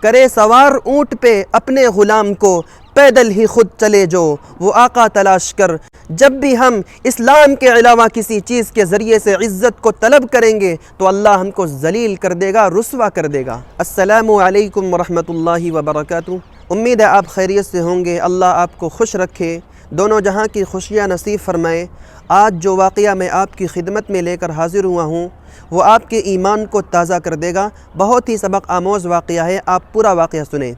کرے سوار اونٹ پہ اپنے غلام کو، پیدل ہی خود چلے جو وہ آقا تلاش کر۔ جب بھی ہم اسلام کے علاوہ کسی چیز کے ذریعے سے عزت کو طلب کریں گے تو اللہ ہم کو ذلیل کر دے گا، رسوا کر دے گا۔ السلام علیکم ورحمۃ اللہ وبرکاتہ۔ امید ہے آپ خیریت سے ہوں گے، اللہ آپ کو خوش رکھے، دونوں جہاں کی خوشیاں نصیب فرمائے۔ آج جو واقعہ میں آپ کی خدمت میں لے کر حاضر ہوا ہوں وہ آپ کے ایمان کو تازہ کر دے گا، بہت ہی سبق آموز واقعہ ہے، آپ پورا واقعہ سنیں۔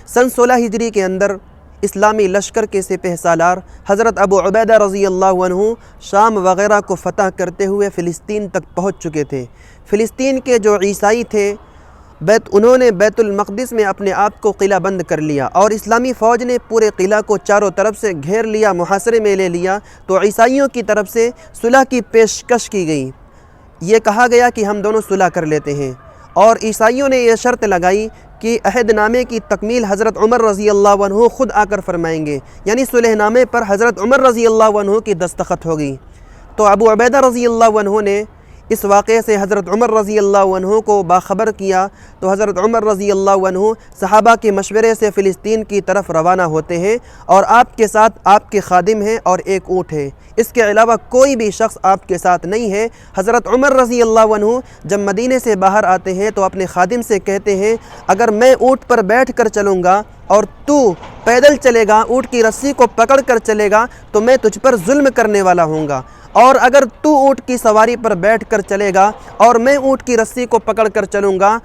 سن 16 ہجری کے اندر اسلامی لشکر کے سپہ سالار حضرت ابو عبیدہ رضی اللہ عنہ شام وغیرہ کو فتح کرتے ہوئے فلسطین تک پہنچ چکے تھے۔ فلسطین کے جو عیسائی تھے انہوں نے بیت المقدس میں اپنے آپ کو قلعہ بند کر لیا اور اسلامی فوج نے پورے قلعہ کو چاروں طرف سے گھیر لیا، محاصرے میں لے لیا۔ تو عیسائیوں کی طرف سے صلح کی پیشکش کی گئی، یہ کہا گیا کہ ہم دونوں صلح کر لیتے ہیں، اور عیسائیوں نے یہ شرط لگائی کہ عہد نامے کی تکمیل حضرت عمر رضی اللہ عنہ خود آ کر فرمائیں گے، یعنی صلح نامے پر حضرت عمر رضی اللہ عنہ کی دستخط ہوگی۔ تو ابو عبیدہ رضی اللہ عنہ نے اس واقعے سے حضرت عمر رضی اللہ عنہ کو باخبر کیا، تو حضرت عمر رضی اللہ عنہ صحابہ کے مشورے سے فلسطین کی طرف روانہ ہوتے ہیں، اور آپ کے ساتھ آپ کے خادم ہیں اور ایک اونٹ ہے، اس کے علاوہ کوئی بھی شخص آپ کے ساتھ نہیں ہے۔ حضرت عمر رضی اللہ عنہ جب مدینے سے باہر آتے ہیں تو اپنے خادم سے کہتے ہیں، اگر میں اونٹ پر بیٹھ کر چلوں گا اور تو پیدل چلے گا، اونٹ کی رسی کو پکڑ کر چلے گا تو میں تجھ پر ظلم کرنے والا ہوں گا، اور اگر تو اونٹ کی سواری پر بیٹھ کر چلے گا اور میں اونٹ کی رسی کو پکڑ کر چلوں گا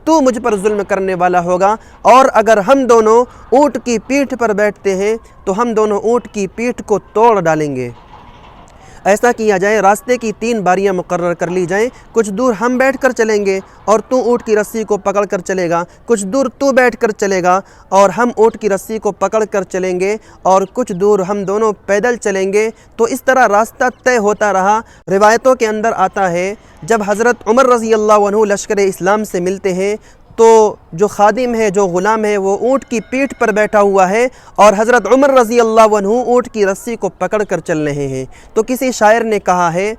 تو مجھ پر ظلم کرنے والا ہوگا، اور اگر ہم دونوں اونٹ کی پیٹھ پر بیٹھتے ہیں تو ہم دونوں اونٹ کی پیٹھ کو توڑ ڈالیں گے۔ ایسا کیا جائے، راستے کی 3 باریاں مقرر کر لی جائیں، کچھ دور ہم بیٹھ کر چلیں گے اور تو اونٹ کی رسی کو پکڑ کر چلے گا، کچھ دور تو بیٹھ کر چلے گا اور ہم اونٹ کی رسی کو پکڑ کر چلیں گے، اور کچھ دور ہم دونوں پیدل چلیں گے۔ تو اس طرح راستہ طے ہوتا رہا۔ روایتوں کے اندر آتا ہے جب حضرت عمر رضی اللہ عنہ لشکر اسلام سے ملتے ہیں تو جو خادم ہے، جو غلام ہے، وہ اونٹ کی پیٹھ پر بیٹھا ہوا ہے اور حضرت عمر رضی اللہ عنہ اونٹ کی رسی کو پکڑ کر چل رہے ہیں۔ تو کسی شاعر نے کہا ہے،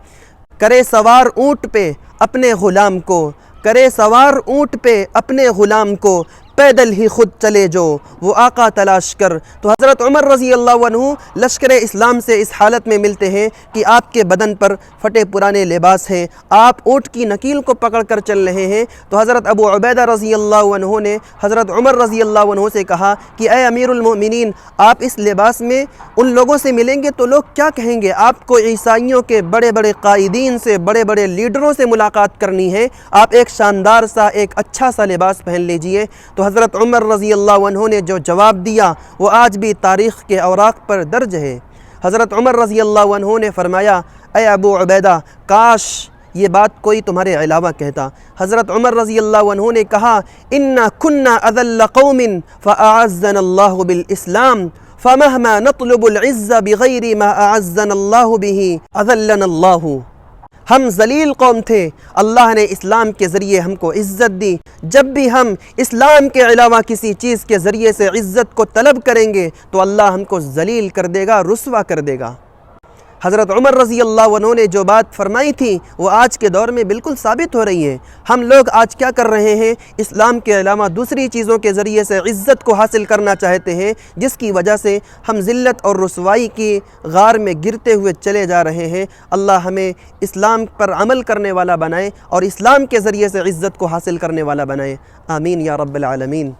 کرے سوار اونٹ پہ اپنے غلام کو، کرے سوار اونٹ پہ اپنے غلام کو، پیدل ہی خود چلے جو وہ آقا تلاش کر۔ تو حضرت عمر رضی اللہ عنہ لشکر اسلام سے اس حالت میں ملتے ہیں کہ آپ کے بدن پر پھٹے پرانے لباس ہیں، آپ اونٹ کی نکیل کو پکڑ کر چل رہے ہیں۔ تو حضرت ابو عبیدہ رضی اللہ عنہ نے حضرت عمر رضی اللہ عنہ سے کہا کہ اے امیر المؤمنین، آپ اس لباس میں ان لوگوں سے ملیں گے تو لوگ کیا کہیں گے؟ آپ کو عیسائیوں کے بڑے بڑے قائدین سے، بڑے بڑے لیڈروں سے ملاقات کرنی ہے، آپ ایک شاندار سا، ایک اچھا سا لباس پہن لیجئے۔ تو حضرت عمر رضی اللہ عنہ نے جو جواب دیا وہ آج بھی تاریخ کے اوراق پر درج ہے۔ حضرت عمر رضی اللہ عنہ نے فرمایا، اے ابو عبیدہ، کاش یہ بات کوئی تمہارے علاوہ کہتا۔ حضرت عمر رضی اللہ عنہ نے کہا، اِنَّا كُنَّا أَذَلَّ قَوْمٍ فَأَعَزَّنَا اللَّهُ بِالْإِسْلَامِ فَمَهْمَا نَطْلُبُ الْعِزَّ بِغَيْرِ مَا أَعَزَّنَا اللَّهُ بِهِ أَذَلَّنَا اللَّهُ۔ ہم ذلیل قوم تھے، اللہ نے اسلام کے ذریعے ہم کو عزت دی، جب بھی ہم اسلام کے علاوہ کسی چیز کے ذریعے سے عزت کو طلب کریں گے تو اللہ ہم کو ذلیل کر دے گا، رسوا کر دے گا۔ حضرت عمر رضی اللہ عنہ نے جو بات فرمائی تھی وہ آج کے دور میں بالکل ثابت ہو رہی ہے۔ ہم لوگ آج کیا کر رہے ہیں؟ اسلام کے علاوہ دوسری چیزوں کے ذریعے سے عزت کو حاصل کرنا چاہتے ہیں، جس کی وجہ سے ہم ذلت اور رسوائی کی غار میں گرتے ہوئے چلے جا رہے ہیں۔ اللہ ہمیں اسلام پر عمل کرنے والا بنائے اور اسلام کے ذریعے سے عزت کو حاصل کرنے والا بنائے، آمین یا رب العالمین۔